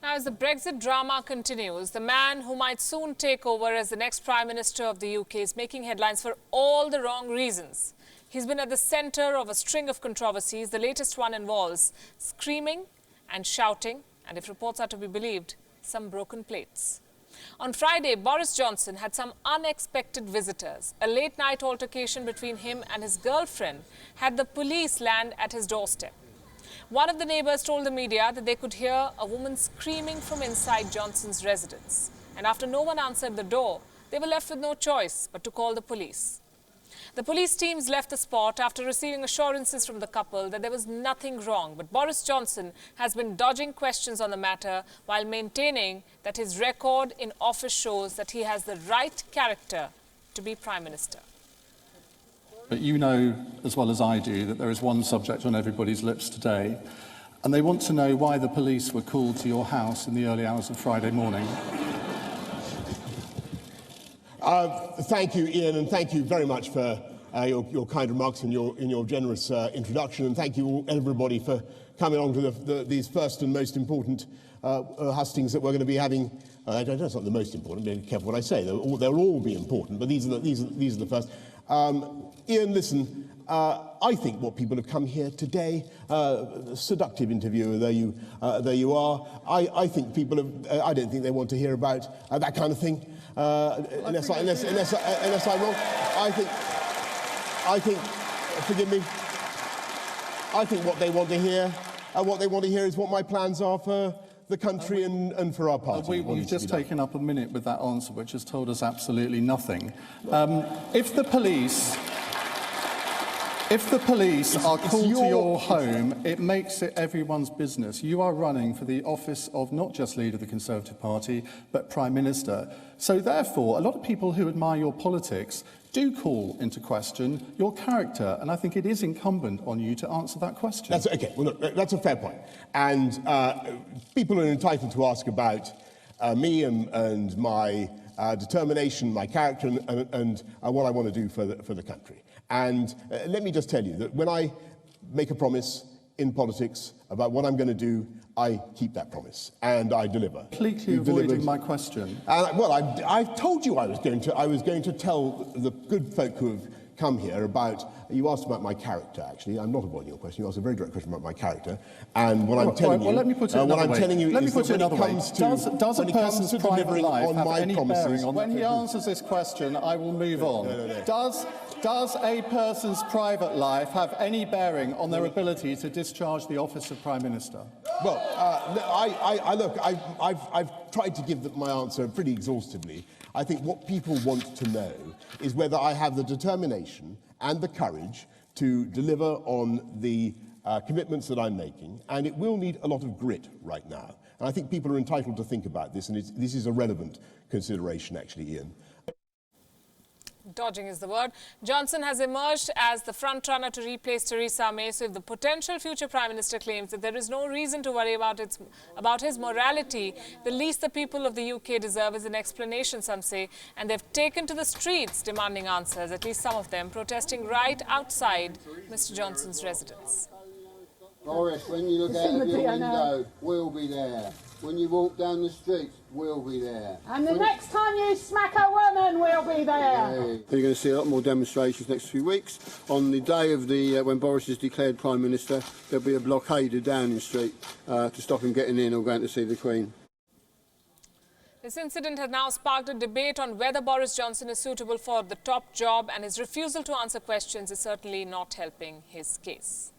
Now, as the Brexit drama continues, the man who might soon take over as the next Prime Minister of the UK is making headlines for all the wrong reasons. He's been at the centre of a string of controversies. The latest one involves screaming and shouting, and if reports are to be believed, some broken plates. On Friday, Boris Johnson had some unexpected visitors. A late-night altercation between him and his girlfriend had the police land at his doorstep. One of the neighbours told the media that they could hear a woman screaming from inside Johnson's residence. And after no one answered the door, they were left with no choice but to call the police. The police teams left the spot after receiving assurances from the couple that there was nothing wrong. But Boris Johnson has been dodging questions on the matter while maintaining that his record in office shows that he has the right character to be Prime Minister. But you know as well as I do that there is one subject on everybody's lips today, and they want to know why the police were called to your house in the early hours of Friday morning. Thank you, Ian, and thank you very much for your kind remarks and your generous introduction, and thank you everybody for coming along to these first and most important hustings that we're going to be having. I don't know, it's not the most important, be careful what I say, they'll all be important, but these are the first. Ian, listen, I think what people have come here today, seductive interviewer, there you are. I think people have, I don't think they want to hear about that kind of thing, unless I'm wrong. I think, forgive me, I think what they want to hear is what my plans are for the country and for our party. We've just taken up a minute with that answer, which has told us absolutely nothing. If the police are called to your home, it makes it everyone's business. You are running for the office of not just leader of the Conservative Party, but Prime Minister. So therefore, a lot of people who admire your politics do call into question your character, and I think it is incumbent on you to answer that question. Okay, well, look, that's a fair point. And people are entitled to ask about me and my determination, my character, and what I want to do for the country. And let me just tell you that when I make a promise in politics about what I'm going to do, I keep that promise and I deliver. Completely avoiding my question. Well, I told you I was going to tell the good folk who have come here about. You asked about my character. Actually, I'm not avoiding your question. You asked a very direct question about my character, and what I'm telling you. Well, let me put it another way. Does a person's private life have any bearing on when he answers this question? I will move on. No. Does a person's private life have any bearing on their ability to discharge the office of Prime Minister? Well, I've tried to give my answer pretty exhaustively. I think what people want to know is whether I have the determination and the courage to deliver on the commitments that I'm making, and it will need a lot of grit right now. And I think people are entitled to think about this, and this is a relevant consideration, actually, Ian. Dodging is the word. Johnson has emerged as the front-runner to replace Theresa May. So if the potential future Prime Minister claims that there is no reason to worry about his morality, the least the people of the UK deserve is an explanation, some say. And they've taken to the streets demanding answers, at least some of them, protesting right outside Mr. Johnson's residence. Boris, when you look out of your window, we'll be there. When you walk down the street, we'll be there. And the next time you smack a woman, we'll be there. You're going to see a lot more demonstrations next few weeks. On the day of when Boris is declared Prime Minister, there'll be a blockade of Downing Street to stop him getting in or going to see the Queen. This incident has now sparked a debate on whether Boris Johnson is suitable for the top job, and his refusal to answer questions is certainly not helping his case.